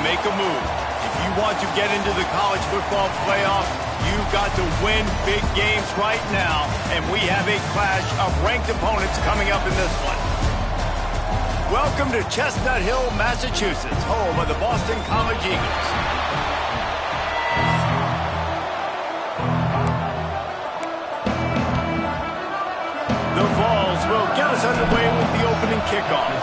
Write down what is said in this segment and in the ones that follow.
make a move. If you want to get into the college football playoff, you've got to win big games right now, and we have a clash of ranked opponents coming up in this one. Welcome to Chestnut Hill, Massachusetts, home of the Boston College Eagles. The Vols will get us underway with the opening kickoff.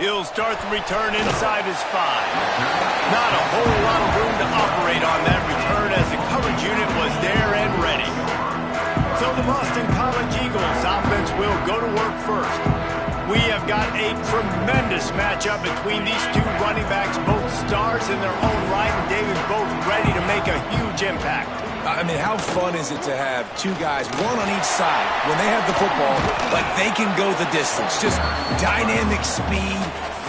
He'll start the return inside his 5. Not a whole lot of room to operate on that return as the coverage unit was there and ready. So the Boston College Eagles offense will go to work first. We have got a tremendous matchup between these two running backs, both stars in their own right, and David, both ready to make a huge impact. I mean, how fun is it to have two guys, one on each side, when they have the football, like they can go the distance. Just dynamic speed,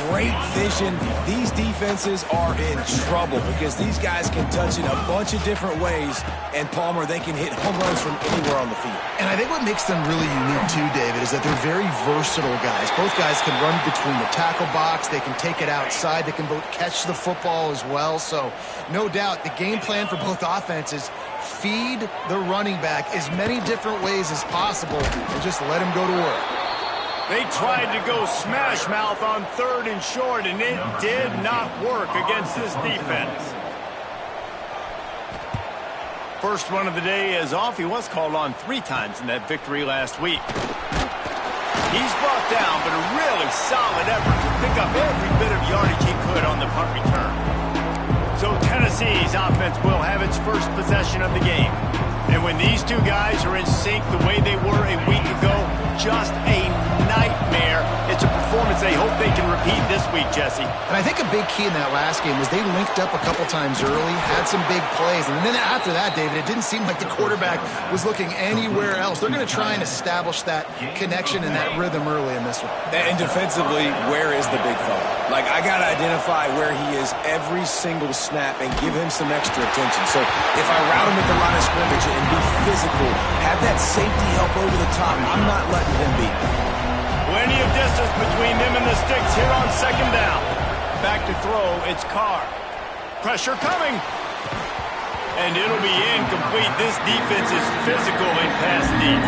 great vision. These defenses are in trouble because these guys can touch it a bunch of different ways, and Palmer, they can hit home runs from anywhere on the field. And I think what makes them really unique too, David, is that they're very versatile guys. Both guys can run between the tackle box. They can take it outside. They can both catch the football as well. So no doubt the game plan for both offenses, feed the running back as many different ways as possible and just let him go to work. They tried to go smash mouth on 3rd and short, and it did not work against this defense. First run of the day is off. He was called on 3 times in that victory last week. He's brought down, but a really solid effort to pick up every bit of yardage he could on the punt return. So Tennessee's offense will have its first possession of the game. And when these two guys are in sync the way they were a week ago, just a nightmare. It's a performance they hope they can repeat this week, Jesse. And I think a big key in that last game was they linked up a couple times early, had some big plays, and then after that, David, it didn't seem like the quarterback was looking anywhere else. They're going to try and establish that connection and that rhythm early in this one. And defensively, where is the big fella? Like, I got to identify where he is every single snap and give him some extra attention. So if I route him at the line of scrimmage and be physical, have that safety help over the top, I'm not letting him beat me. Plenty of distance between them and the sticks here on 2nd down. Back to throw, it's Carr. Pressure coming. And it'll be incomplete. This defense is physical in pass deep.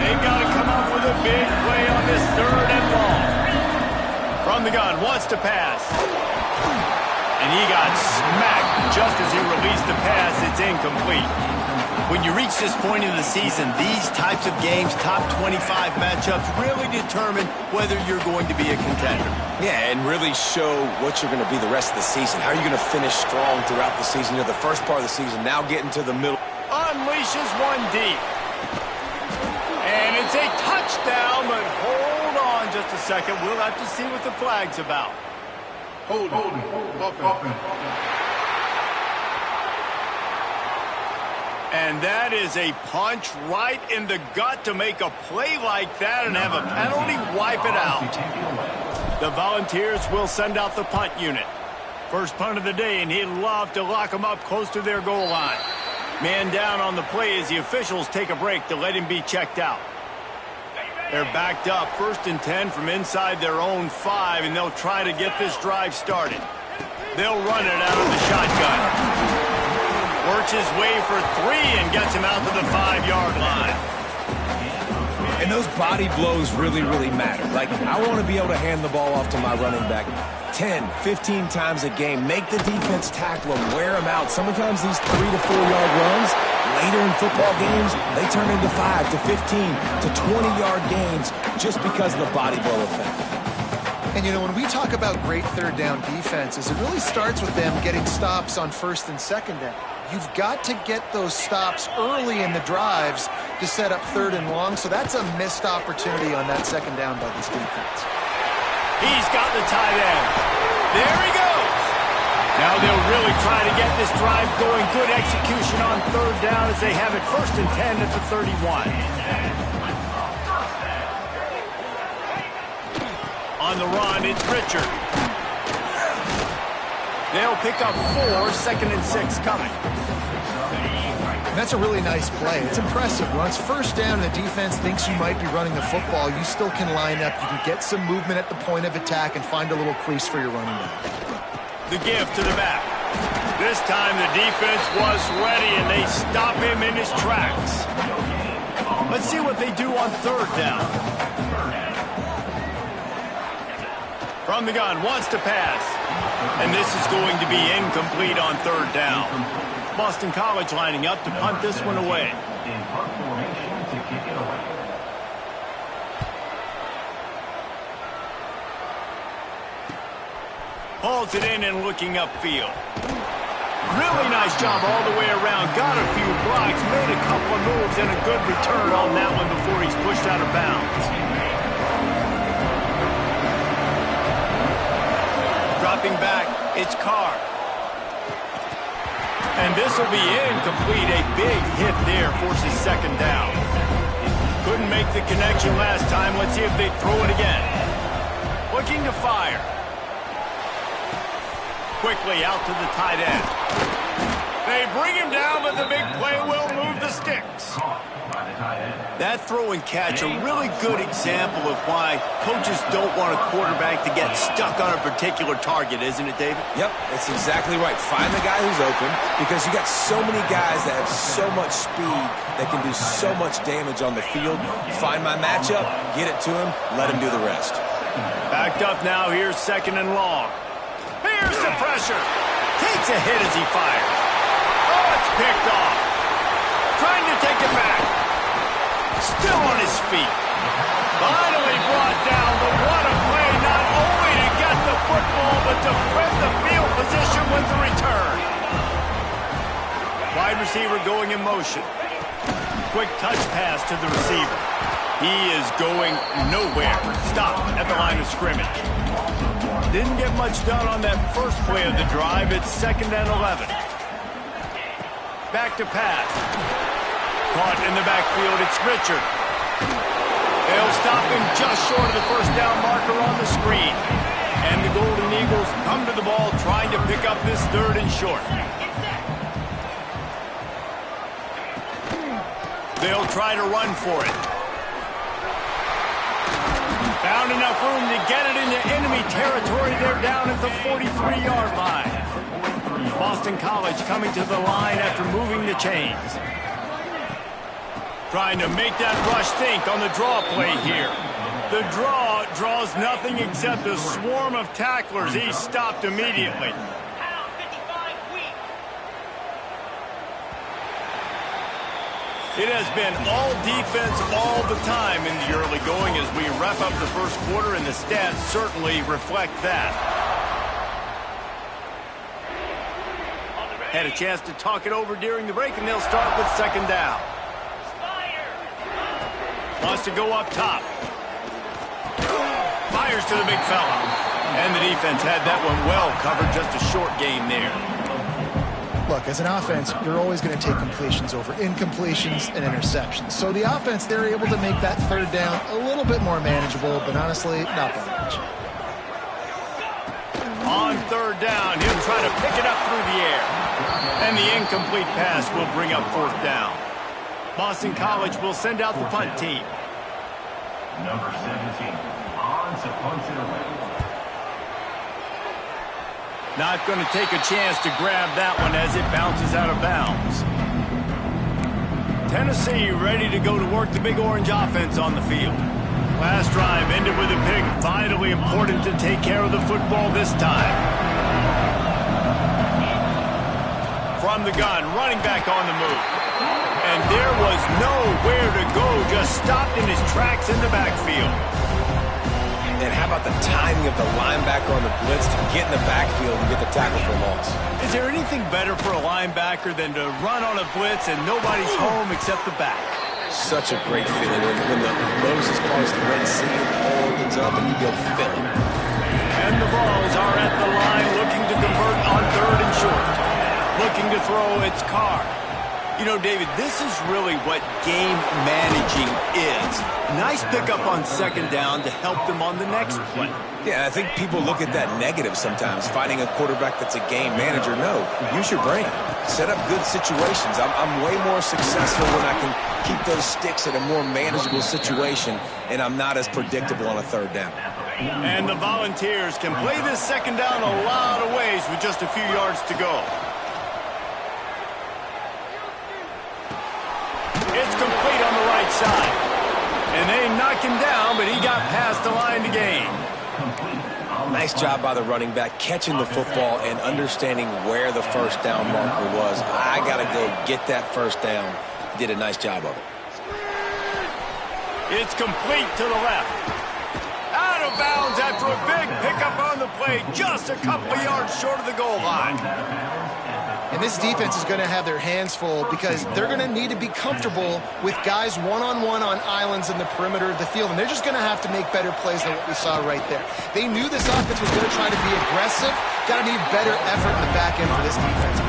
They've got to come up with a big play on this 3rd and long. From the gun, wants to pass. And he got smacked just as he released the pass. It's incomplete. When you reach this point in the season, these types of games, top 25 matchups, really determine whether you're going to be a contender. Yeah, and really show what you're going to be the rest of the season. How are you going to finish strong throughout the season? You know, the first part of the season, now getting to the middle. Unleashes one deep. And it's a touchdown, but hold on just a second. We'll have to see what the flag's about. Hold on. And that is a punch right in the gut to make a play like that and have a penalty wipe it out. The Volunteers will send out the punt unit. First punt of the day, and he'd love to lock them up close to their goal line. Man down on the play as the officials take a break to let him be checked out. They're backed up, 1st and 10 from inside their own 5, and they'll try to get this drive started. They'll run it out of the shotgun. Works his way for 3 and gets him out to the 5-yard line. And those body blows really, really matter. Like, I want to be able to hand the ball off to my running back 10, 15 times a game. Make the defense tackle him, wear him out. Sometimes these 3 to 4 yard runs, later in football games, they turn into 5 to 15 to 20-yard gains just because of the body blow effect. And, you know, when we talk about great 3rd down defenses, it really starts with them getting stops on 1st and 2nd down. You've got to get those stops early in the drives to set up 3rd and long, so that's a missed opportunity on that 2nd down by this defense. He's got the tight end. There he goes. Now they'll really try to get this drive going. Good execution on 3rd down as they have it 1st and 10 at the 31. On the run, it's Richard. They'll pick up 4, 2nd and 6 coming. And that's a really nice play. It's impressive. When it's first down and the defense thinks you might be running the football, you still can line up. You can get some movement at the point of attack and find a little crease for your running back. The give to the back. This time the defense was ready, and they stop him in his tracks. Let's see what they do on third down. From the gun, wants to pass. And this is going to be incomplete on third down. Boston College lining up to punt this one away. Hauls it in and looking upfield. Really nice job all the way around. Got a few blocks, made a couple of moves, and a good return on that one before he's pushed out of bounds. Dropping back, it's Carr. And this will be incomplete. A big hit there forces second down. Couldn't make the connection last time. Let's see if they throw it again. Looking to fire. Quickly out to the tight end. They bring him down, but the big play will move the sticks. That throw and catch, a really good example of why coaches don't want a quarterback to get stuck on a particular target, isn't it, David? Yep, that's exactly right. Find the guy who's open, because you got so many guys that have so much speed that can do so much damage on the field. Find my matchup, get it to him, let him do the rest. Backed up now, here's second and long. Here's the pressure. Takes a hit as he fires. Oh, it's picked off. Trying to take it back. Still on his feet. Finally brought down, but what a play, not only to get the football, but to flip the field position with the return. Wide receiver going in motion. Quick touch pass to the receiver. He is going nowhere. Stop at the line of scrimmage. Didn't get much done on that first play of the drive. It's second and 11. Back to pass. Caught in the backfield, it's Richard. They'll stop him just short of the first down marker on the screen. And the Golden Eagles come to the ball trying to pick up this third and short. They'll try to run for it. Found enough room to get it into enemy territory. They're down at the 43-yard line. Boston College coming to the line after moving the chains. Trying to make that rush think on the draw play here. The draw draws nothing except a swarm of tacklers. He's stopped immediately. It has been all defense all the time in the early going as we wrap up the first quarter, and the stats certainly reflect that. Had a chance to talk it over during the break, and they'll start with second down. Wants to go up top. Fires to the big fella. And the defense had that one well covered, just a short game there. Look, as an offense, you're always going to take completions over incompletions and interceptions. So the offense, they're able to make that third down a little bit more manageable, but honestly, not that much. On third down, he'll try to pick it up through the air. And the incomplete pass will bring up fourth down. Boston College will send out the punt team. Number 17, Hans punts it away. Not going to take a chance to grab that one as it bounces out of bounds. Tennessee ready to go to work the Big Orange offense on the field. Last drive ended with a pick. Vitally important to take care of the football this time. From the gun, running back on the move. And there was nowhere to go, just stopped in his tracks in the backfield. And how about the timing of the linebacker on the blitz to get in the backfield and get the tackle for loss? Is there anything better for a linebacker than to run on a blitz and nobody's home except the back? Such a great feeling when the Moses parts the Red Sea and the hole opens up and you go fill it. And the balls are at the line looking to convert on third and short. Looking to throw, it's Carr. You know, David, this is really what game managing is. Nice pickup on second down to help them on the next play. Yeah, I think people look at that negative sometimes, finding a quarterback that's a game manager. No, use your brain. Set up good situations. I'm way more successful when I can keep those sticks at a more manageable situation, and I'm not as predictable on a third down. And the Volunteers can play this second down a lot of ways with just a few yards to go. It's complete on the right side. And they knock him down, but he got past the line to gain. Nice job by the running back, catching the football and understanding where the first down marker was. I got to go get that first down. He did a nice job of it. It's complete to the left. Out of bounds after a big pickup on the play, just a couple of yards short of the goal line. And this defense is going to have their hands full because they're going to need to be comfortable with guys one-on-one on islands in the perimeter of the field. And they're just going to have to make better plays than what we saw right there. They knew this offense was going to try to be aggressive. Got to need better effort in the back end for this defense.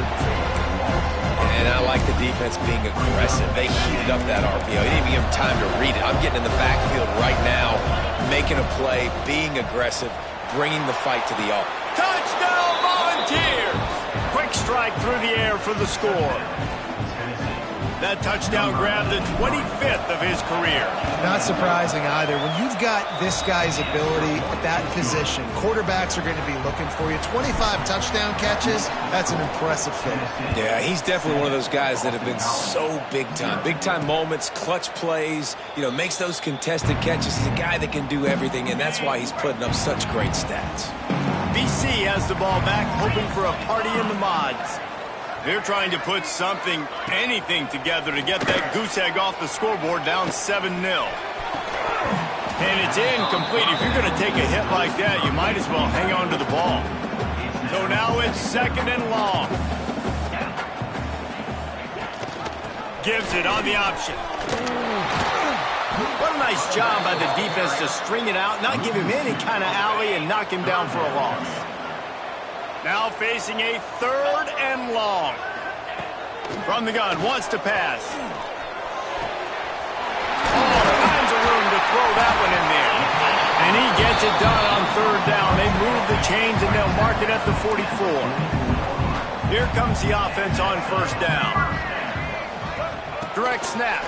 And I like the defense being aggressive. They heated up that RPO. They didn't even give him time to read it. I'm getting in the backfield right now, making a play, being aggressive, bringing the fight to the arc. Touchdown, Volunteers! Quick strike through the air for the score. That touchdown grabbed the 25th of his career. Not surprising either. When you've got this guy's ability at that position, quarterbacks are going to be looking for you. 25 touchdown catches, that's an impressive fit. Yeah, he's definitely one of those guys that have been so big time. Big time moments, clutch plays, makes those contested catches. He's a guy that can do everything, and that's why he's putting up such great stats. BC has the ball back, hoping for a party in the mods. They're trying to put anything together to get that goose egg off the scoreboard, down 7-0. And it's incomplete. If you're going to take a hit like that, you might as well hang on to the ball. So now it's second and long. Gives it on the option. What a nice job by the defense to string it out, not give him any kind of alley, and knock him down for a loss. Now facing a third and long. From the gun, wants to pass. All kinds of room to throw that one in there. And he gets it done on third down. They move the chains and they'll mark it at the 44. Here comes the offense on first down. Direct snap.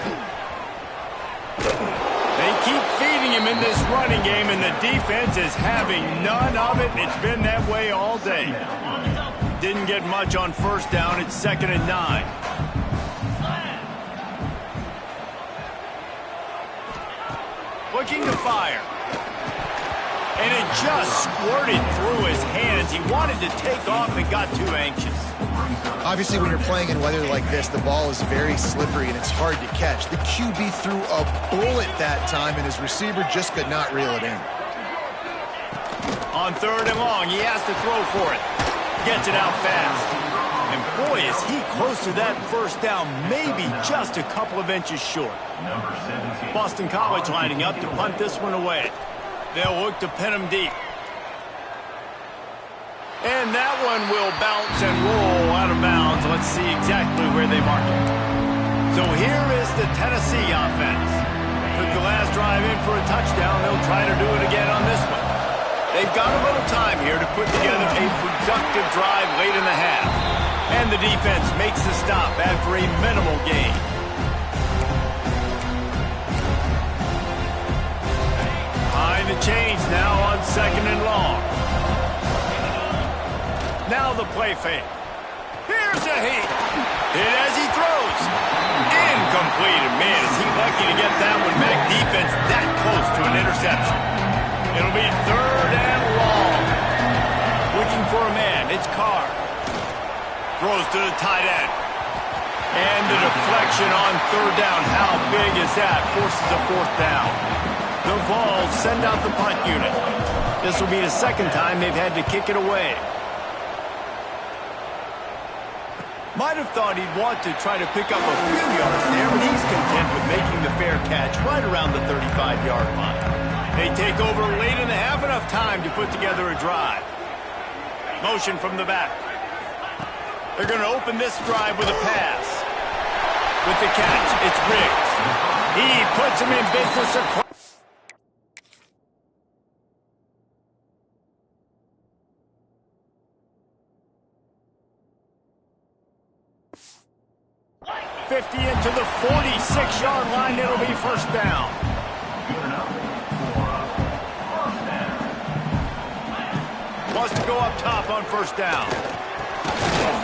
They keep feeding him in this running game, and the defense is having none of it. It's been that way all day. Didn't get much on first down. It's 2nd and 9. Looking to fire. And it just squirted through his hands. He wanted to take off and got too anxious. Obviously, when you're playing in weather like this, the ball is very slippery and it's hard to catch. The QB threw a bullet that time, and his receiver just could not reel it in. On third and long, he has to throw for it. Gets it out fast. And boy, is he close to that first down, maybe just a couple of inches short. Boston College lining up to punt this one away. They'll look to pin him deep. And that one will bounce and roll out of bounds. Let's see exactly where they mark it. So here is the Tennessee offense. Took the last drive in for a touchdown. They'll try to do it again on this one. They've got a little time here to put together a productive drive late in the half. And the defense makes the stop after a minimal gain. Behind the chains now on 2nd and long. Now the play fake. Here's a heat. Hit as he throws. Incomplete. And man, is he lucky to get that one back. Defense that close to an interception. It'll be 3rd and long. Looking for a man. It's Carr. Throws to the tight end. And the deflection on third down. How big is that? Forces a 4th down. The Vols send out the punt unit. This will be the 2nd time they've had to kick it away. Might have thought he'd want to try to pick up a few yards there, but he's content with making the fair catch right around the 35-yard line. They take over late in the half, enough time to put together a drive. Motion from the back. They're going to open this drive with a pass. with the catch. It's Riggs. He puts him in business across. Into the 46-yard line, it'll be first down. Wants to go up top on first down.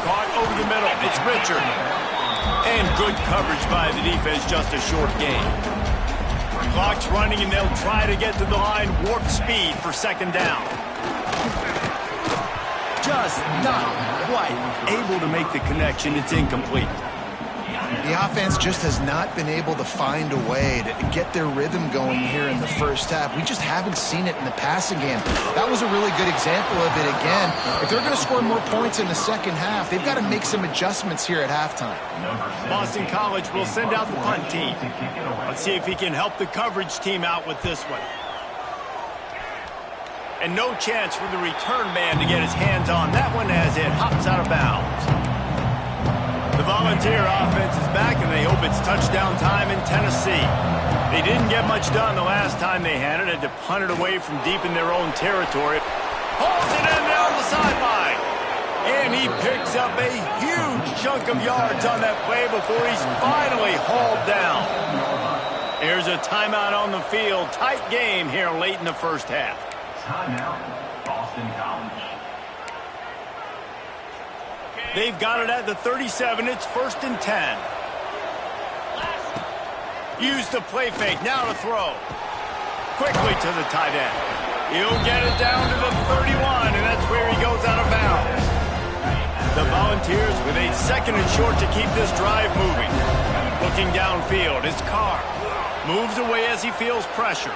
Caught over the middle. It's Richard. And good coverage by the defense, just a short gain. Clock's running, and they'll try to get to the line, warp speed for second down. Just not quite able to make the connection. It's incomplete. The offense just has not been able to find a way to get their rhythm going here in the first half. We just haven't seen it in the passing game. That was a really good example of it again. If they're going to score more points in the second half, they've got to make some adjustments here at halftime. Boston College will send out the punt team. Let's see if he can help the coverage team out with this one. And no chance for the return man to get his hands on that one as it hops out of bounds. The Volunteer offense is back, and they hope it's touchdown time in Tennessee. They didn't get much done the last time they had it, had to punt it away from deep in their own territory. Hauls it in down the sideline. And he picks up a huge chunk of yards on that play before he's finally hauled down. Here's a timeout on the field. Tight game here late in the first half. Timeout, Boston College. They've got it at the 37. It's 1st and 10. Use the play fake. Now to throw. Quickly to the tight end. He'll get it down to the 31, and that's where he goes out of bounds. The Volunteers with a 2nd and short to keep this drive moving. Looking downfield, it's Carr. Moves away as he feels pressure.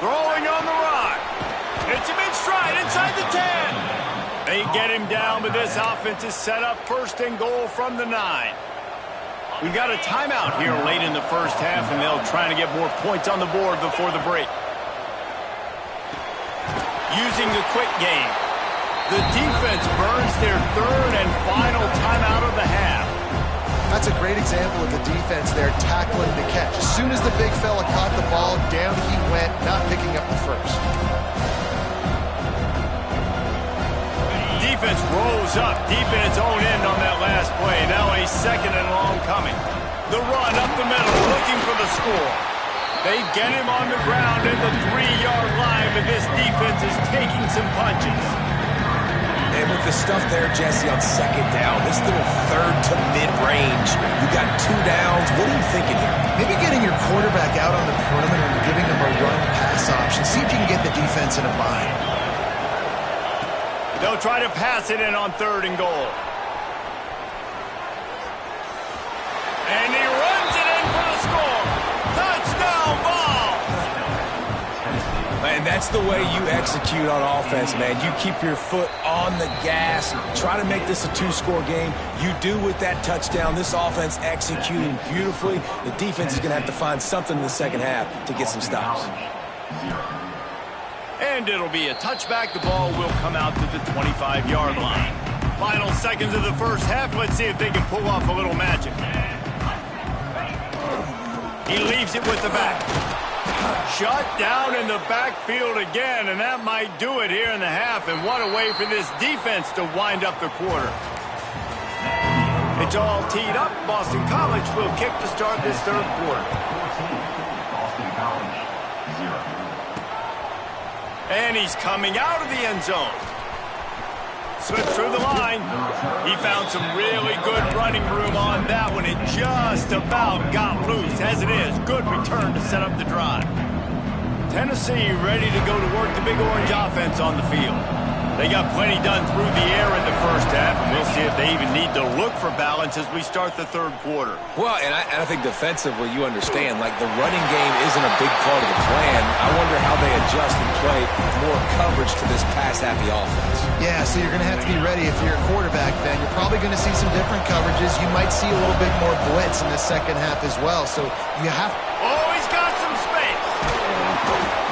Throwing on the run. It's a mid-stride inside the 10. They get him down, but this offense is set up 1st and goal from the 9. We've got a timeout here late in the first half, and they'll try to get more points on the board before the break. Using the quick game. The defense burns their 3rd and final timeout of the half. That's a great example of the defense there tackling the catch. As soon as the big fella caught the ball, down he went, not picking up the first. Defense rolls up deep in its own end on that last play. Now a 2nd and long coming. The run up the middle, looking for the score. They get him on the ground at the 3-yard line, but this defense is taking some punches. And with the stuff there, Jesse, on 2nd down, this little 3rd to mid-range, you got 2 downs. What are you thinking here? Maybe getting your quarterback out on the perimeter and giving him a run-pass option. See if you can get the defense in a bind. They'll try to pass it in on 3rd and goal. And he runs it in for the score. Touchdown ball. And that's the way you execute on offense, man. You keep your foot on the gas. Try to make this a 2-score game. You do with that touchdown. This offense executing beautifully. The defense is going to have to find something in the second half to get some stops. And it'll be a touchback. The ball will come out to the 25-yard line. Final seconds of the first half. Let's see if they can pull off a little magic. He leaves it with the back. Shut down in the backfield again, and that might do it here in the half. And what a way for this defense to wind up the quarter. It's all teed up. Boston College will kick to start this 3rd quarter. Boston College, 0. And he's coming out of the end zone. Slips through the line. He found some really good running room on that one. It just about got loose. As it is, good return to set up the drive. Tennessee ready to go to work the Big Orange offense on the field. They got plenty done through the air in the first half, and we'll see if they even need to look for balance as we start the 3rd quarter. Well, and I think defensively, you understand, like the running game isn't a big part of the plan. I wonder how they adjust and play more coverage to this pass-happy offense. Yeah, so you're going to have to be ready if you're a quarterback, Ben. You're probably going to see some different coverages. You might see a little bit more blitz in the second half as well, so you have... Oh, he's got some space.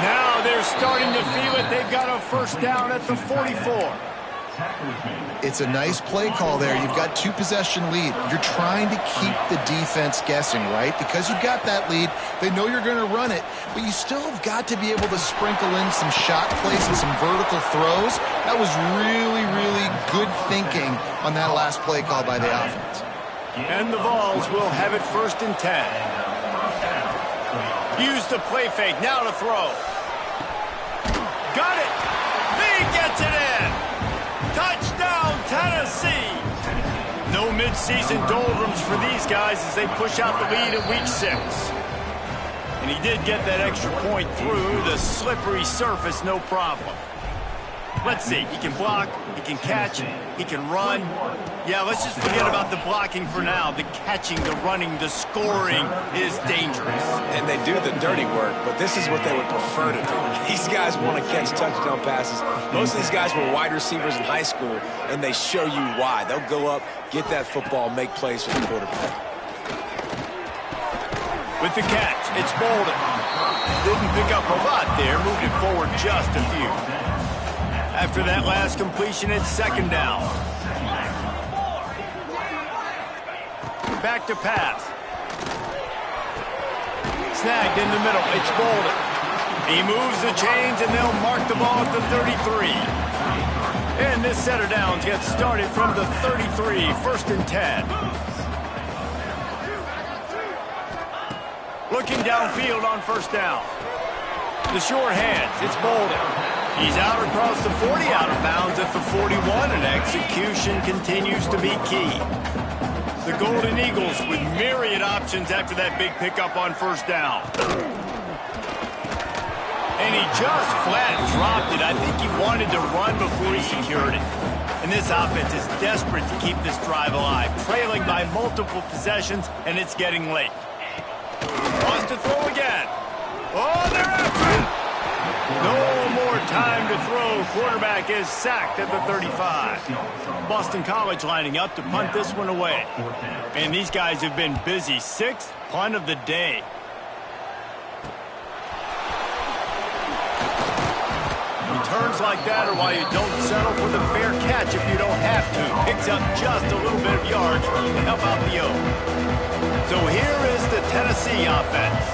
Now they're starting to feel it. They've got a first down at the 44. It's a nice play call there. You've got 2-possession lead. You're trying to keep the defense guessing, right? Because you've got that lead, they know you're going to run it, but you still have got to be able to sprinkle in some shot plays and some vertical throws. That was really, really good thinking on that last play call by the offense. And the Vols will have it 1st and 10. Use the play fake, now to throw. Got it! He gets it in! Touchdown, Tennessee! No mid-season doldrums for these guys as they push out the lead in Week 6. And he did get that extra point through the slippery surface, no problem. Let's see, he can block, he can catch, he can run. Yeah, let's just forget about the blocking for now. The catching, the running, the scoring is dangerous. And they do the dirty work, but this is what they would prefer to do. These guys want to catch touchdown passes. Most of these guys were wide receivers in high school, and they show you why. They'll go up, get that football, make plays for the quarterback. With the catch, it's Bolden. Didn't pick up a lot there, moved it forward just a few. After that last completion, it's 2nd down. Back to pass. Snagged in the middle. It's Bolden. He moves the chains, and they'll mark the ball at the 33. And this set of downs gets started from the 33, 1st and 10. Looking downfield on 1st down. The short hands. It's Bolden. He's out across the 40, out of bounds at the 41, and execution continues to be key. The Golden Eagles with myriad options after that big pickup on 1st down. And he just flat dropped it. I think he wanted to run before he secured it. And this offense is desperate to keep this drive alive, trailing by multiple possessions, and it's getting late. Wants to throw again. Oh, they're after it! No more time to throw. Quarterback is sacked at the 35. Boston College lining up to punt this one away. And these guys have been busy. 6th punt of the day. Returns like that are why you don't settle for the fair catch if you don't have to. Picks up just a little bit of yards to help out the O. So here is the Tennessee offense.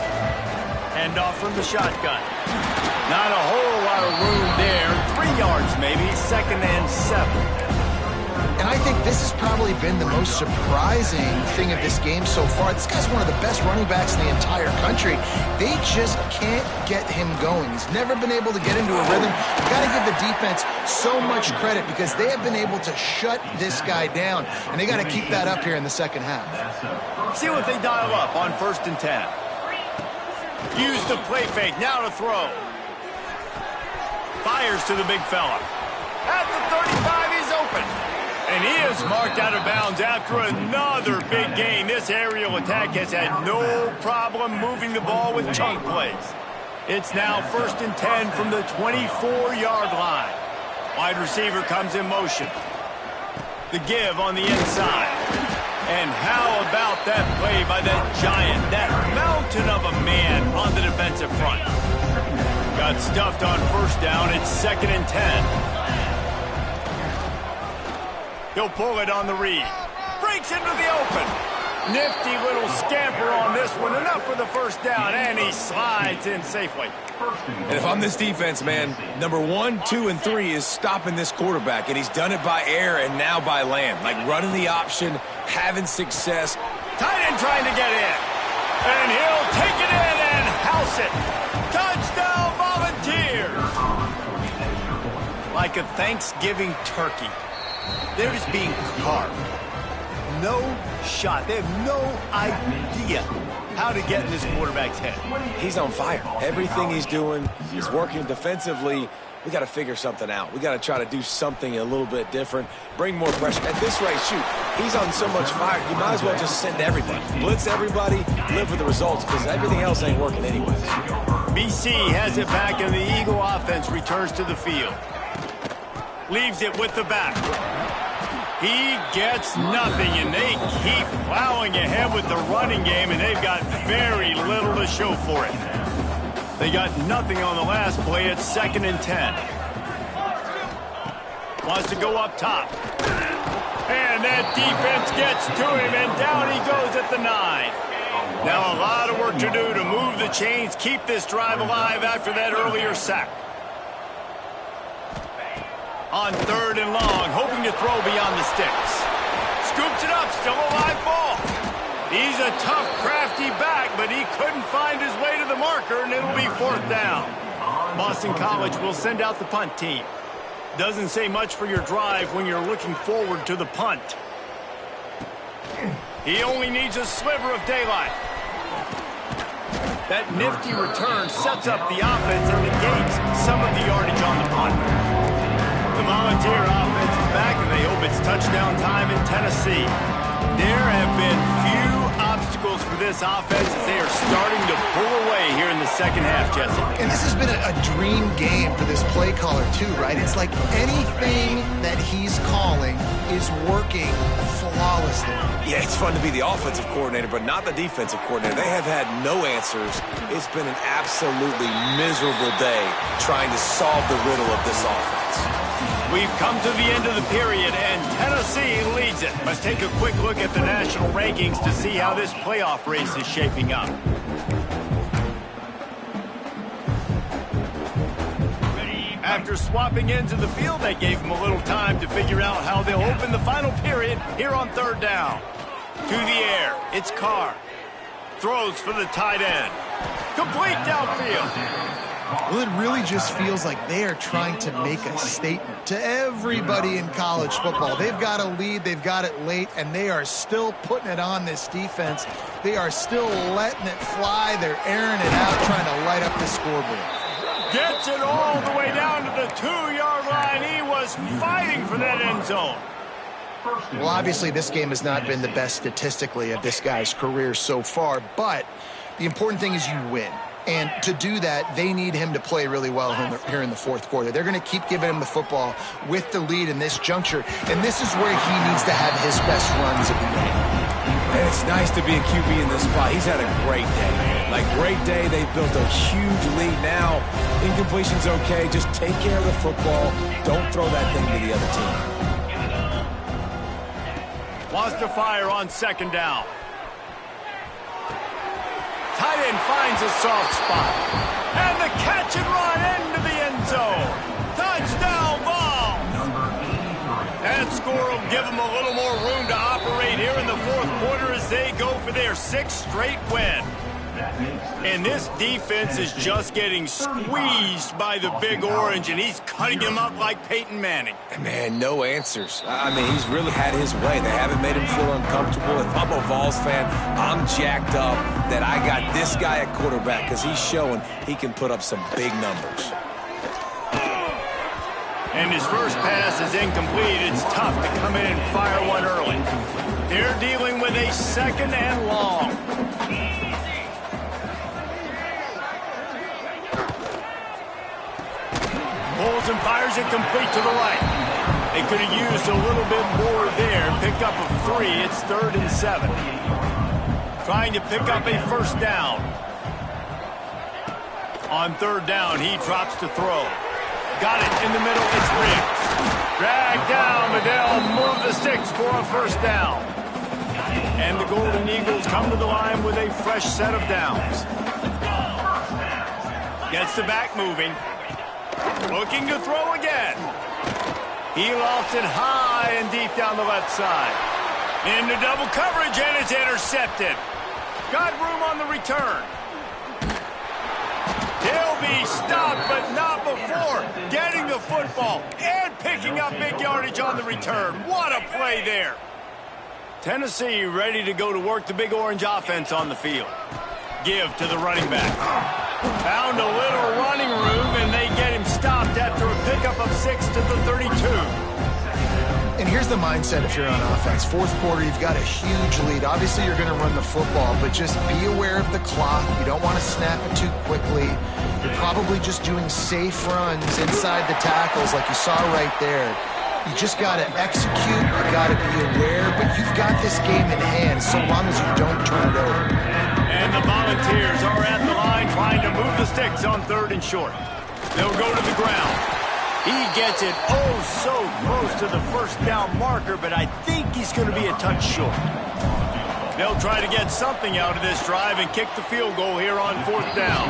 Hand off from the shotgun. Not a whole lot of room there. 3 yards maybe, 2nd and 7. And I think this has probably been the most surprising thing of this game so far. This guy's one of the best running backs in the entire country. They just can't get him going. He's never been able to get into a rhythm. You've got to give the defense so much credit because they have been able to shut this guy down. And they got to keep that up here in the 2nd half. See what they dial up on 1st and 10. Use the play fake, now to throw. Fires to the big fella. At the 35, he's open. And he is marked out of bounds after another big gain. This aerial attack has had no problem moving the ball with chunk plays. It's now 1st and 10 from the 24-yard line. Wide receiver comes in motion. The give on the inside. And how about that play by that giant, that mountain of a man on the defensive front? Got stuffed on 1st down. It's 2nd and 10. He'll pull it on the read. Breaks into the open. Nifty little scamper on this one. Enough for the 1st down, and he slides in safely. And if I'm this defense, man, number 1, 2, and 3 is stopping this quarterback, and he's done it by air and now by land. Like running the option, having success. Tight end trying to get in. And he'll take it in and house it. Touchdown, Volunteers. Like a Thanksgiving turkey. They're just being carved. No shot. They have no idea how to get in this quarterback's head. He's on fire. Everything he's doing is working defensively. We got to figure something out. We got to try to do something a little bit different. Bring more pressure. At this rate, shoot, he's on so much fire. You might as well just send everybody. Blitz everybody, live with the results, because everything else ain't working anyways. BC has it back, and the Eagle offense returns to the field. Leaves it with the back. He gets nothing, and they keep plowing ahead with the running game, and they've got very little to show for it. They got nothing on the last play. It's 2nd and 10. Wants to go up top. And that defense gets to him, and down he goes at the 9. Now a lot of work to do to move the chains, keep this drive alive after that earlier sack. On 3rd and long, hoping to throw beyond the sticks. Scoops it up, still a live ball. He's a tough, crafty back, but he couldn't find his way to the marker, and it'll be 4th down. Boston College will send out the punt team. Doesn't say much for your drive when you're looking forward to the punt. He only needs a sliver of daylight. That nifty return sets up the offense and negates some of the yardage on the punt. The Volunteer offense is back, and they hope it's touchdown time in Tennessee. There have been few obstacles for this offense as they are starting to pull away here in the second half, Jesse. And this has been a dream game for this play caller, too, right? It's like anything that he's calling is working flawlessly. Yeah, it's fun to be the offensive coordinator, but not the defensive coordinator. They have had no answers. It's been an absolutely miserable day trying to solve the riddle of this offense. We've come to the end of the period, and Tennessee leads it. Let's take a quick look at the national rankings to see how this playoff race is shaping up. After swapping ends of the field, they gave them a little time to figure out how they'll open the final period here on 3rd down. To the air, it's Carr. Throws for the tight end. Complete downfield. Well, it really just feels like they are trying to make a statement to everybody in college football. They've got a lead, they've got it late, and they are still putting it on this defense. They are still letting it fly. They're airing it out, trying to light up the scoreboard. Gets it all the way down to the 2-yard line. He was fighting for that end zone. Well, obviously, this game has not been the best statistically of this guy's career so far, but the important thing is you win. And to do that, they need him to play really well here in the 4th quarter. They're going to keep giving him the football with the lead in this juncture, and this is where he needs to have his best runs of the game. And it's nice to be a QB in this spot. He's had a great day. Like, great day. They've built a huge lead now. Incompletion's okay. Just take care of the football. Don't throw that thing to the other team. Wants to fire on 2nd down. Tight end finds a soft spot. And the catch and run into the end zone. Touchdown ball. That score will give them a little more room to operate here in the 4th quarter as they go for their 6th straight win. And this defense is just getting squeezed by the Big Orange, and he's cutting him up like Peyton Manning. Man, no answers. I mean, he's really had his way. They haven't made him feel uncomfortable. If I'm a Vols fan, I'm jacked up that I got this guy at quarterback because he's showing he can put up some big numbers. And his first pass is incomplete. It's tough to come in and fire one early. They're dealing with a 2nd and long. Pulls and fires it complete to the right. They could have used a little bit more there. Pick up a 3. It's 3rd and 7. Trying to pick up a 1st down. On 3rd down, he drops to throw. Got it in the middle. It's Riggs. Dragged down, but they'll move the sticks for a 1st down. And the Golden Eagles come to the line with a fresh set of downs. Gets the back moving. Looking to throw again. He lofts it high and deep down the left side. Into double coverage, and it's intercepted. Got room on the return. He'll be stopped, but not before getting the football and picking up big yardage on the return. What a play there. Tennessee ready to go to work the Big Orange offense on the field. Give to the running back. Found a little running room, and they get him stopped after a pickup of 6 to the 32. And here's the mindset if you're on offense. 4th quarter, you've got a huge lead. Obviously, you're going to run the football, but just be aware of the clock. You don't want to snap it too quickly. You're probably just doing safe runs inside the tackles like you saw right there. You just got to execute. You got to be aware, but you've got this game in hand so long as you don't turn it over. And the Volunteers are at the line trying to move the sticks on 3rd and short. They'll go to the ground. He gets it oh so close to the first down marker, but I think he's going to be a touch short. They'll try to get something out of this drive and kick the field goal here on 4th down.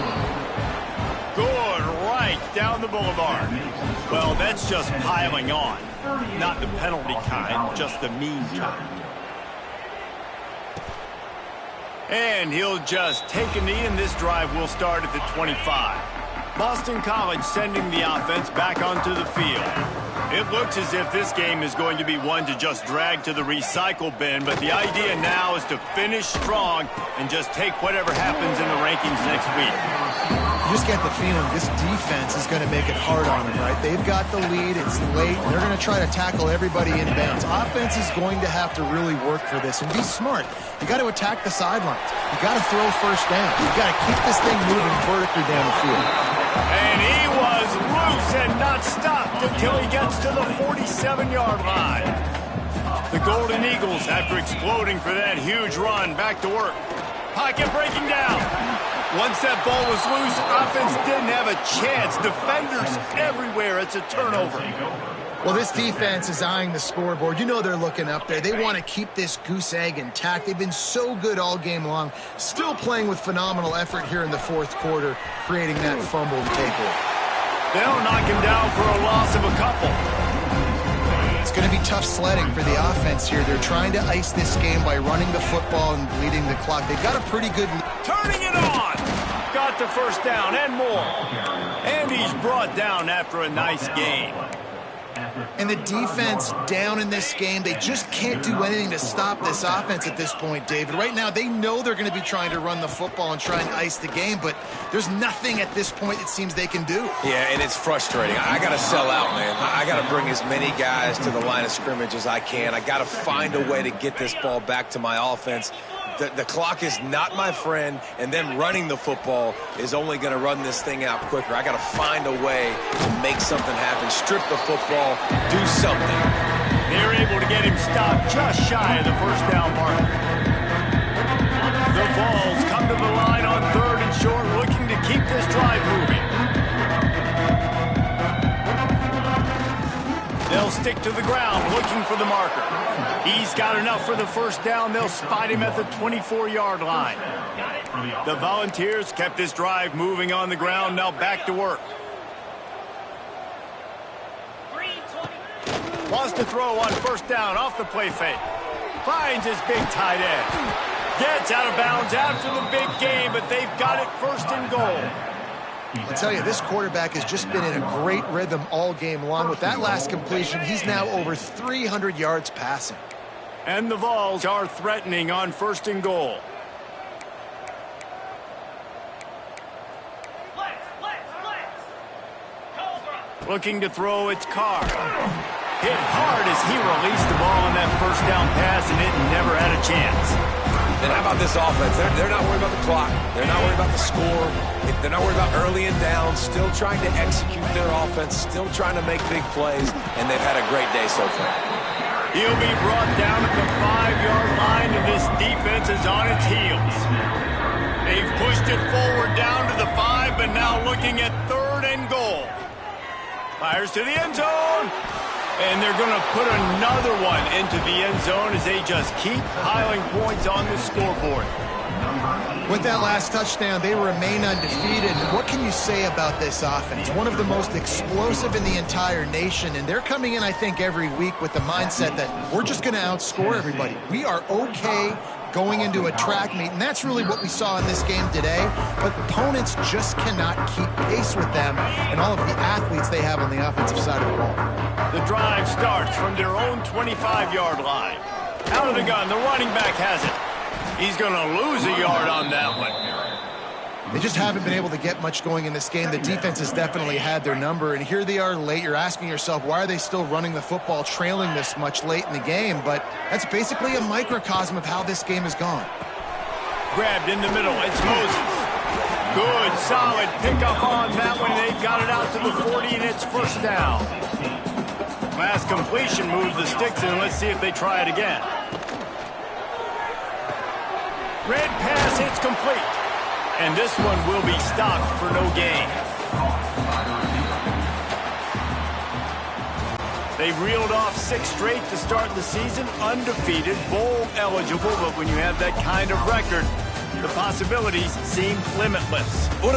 Good, right down the boulevard. Well, that's just piling on. Not the penalty kind, just the mean kind. And he'll just take a knee, and this drive will start at the 25. Boston College sending the offense back onto the field. It looks as if this game is going to be one to just drag to the recycle bin, but the idea now is to finish strong and just take whatever happens in the rankings next week. You just get the feeling this defense is going to make it hard on them, right? They've got the lead, it's late, and they're going to try to tackle everybody in bounds. Offense is going to have to really work for this and be smart. You got to attack the sidelines. You got to throw first down. You got to keep this thing moving vertically down the field. And he was loose and not stopped until he gets to the 47-yard line. The Golden Eagles, after exploding for that huge run, back to work. Pocket breaking down. Once that ball was loose, offense didn't have a chance. Defenders everywhere. It's a turnover. Well, this defense is eyeing the scoreboard. You know they're looking up there. They want to keep this goose egg intact. They've been so good all game long. Still playing with phenomenal effort here in the 4th quarter, creating that fumble and takeaway. They'll knock him down for a loss of a couple. It's going to be tough sledding for the offense here. They're trying to ice this game by running the football and bleeding the clock. They've got a pretty good lead. Turning it on. Got the first down and more. And he's brought down after a nice game. And the defense down in this game, they just can't do anything to stop this offense at this point, David. Right now, they know they're going to be trying to run the football and try and ice the game, but there's nothing at this point it seems they can do. Yeah, and it's frustrating. I got to sell out, man. I got to bring as many guys to the line of scrimmage as I can. I got to find a way to get this ball back to my offense. The clock is not my friend, and then running the football is only going to run this thing out quicker. I got to find a way to make something happen, strip the football, do something. They're able to get him stopped just shy of the first down mark. The Vols come to the line on 3rd and short, looking to keep this drive moving. They'll stick to the ground, looking for the marker. He's got enough for the first down. They'll spot him at the 24-yard line. The Volunteers kept this drive moving on the ground. Now back to work. Wants to throw on first down off the play fake. Finds his big tight end. Gets out of bounds after the big game, but they've got it 1st and goal. I tell you, this quarterback has just been in a great rhythm all game long. With that last completion, he's now over 300 yards passing. And the Vols are threatening on 1st and goal. Looking to throw, it's Carr. Hit hard as he released the ball on that first down pass, and it never had a chance. And how about this offense? They're not worried about the clock. They're not worried about the score. They're not worried about early and down. Still trying to execute their offense. Still trying to make big plays. And they've had a great day so far. He'll be brought down at the 5-yard line, and this defense is on its heels. They've pushed it forward down to the 5, but now looking at 3rd and goal. Fires to the end zone. And they're going to put another one into the end zone as they just keep piling points on the scoreboard. With that last touchdown, they remain undefeated. What can you say about this offense? One of the most explosive in the entire nation, and they're coming in, I think, every week with the mindset that we're just going to outscore everybody. We are okay going into a track meet, and that's really what we saw in this game today. But opponents just cannot keep pace with them and all of the athletes they have on the offensive side of the ball. The drive starts from their own 25-yard line. Out of the gun, the running back has it. He's going to lose a yard on that one. They just haven't been able to get much going in this game. The defense has definitely had their number, and here they are late. You're asking yourself, why are they still running the football, trailing this much late in the game? But that's basically a microcosm of how this game has gone. Grabbed in the middle, it's Moses. Good, solid pickup on that one. They've got it out to the 40, and it's first down. Last completion moves the sticks in. Let's see if they try it again. Red pass, it's complete. And this one will be stopped for no gain. They've reeled off 6 straight to start the season, undefeated, bowl eligible, but when you have that kind of record, the possibilities seem limitless. What a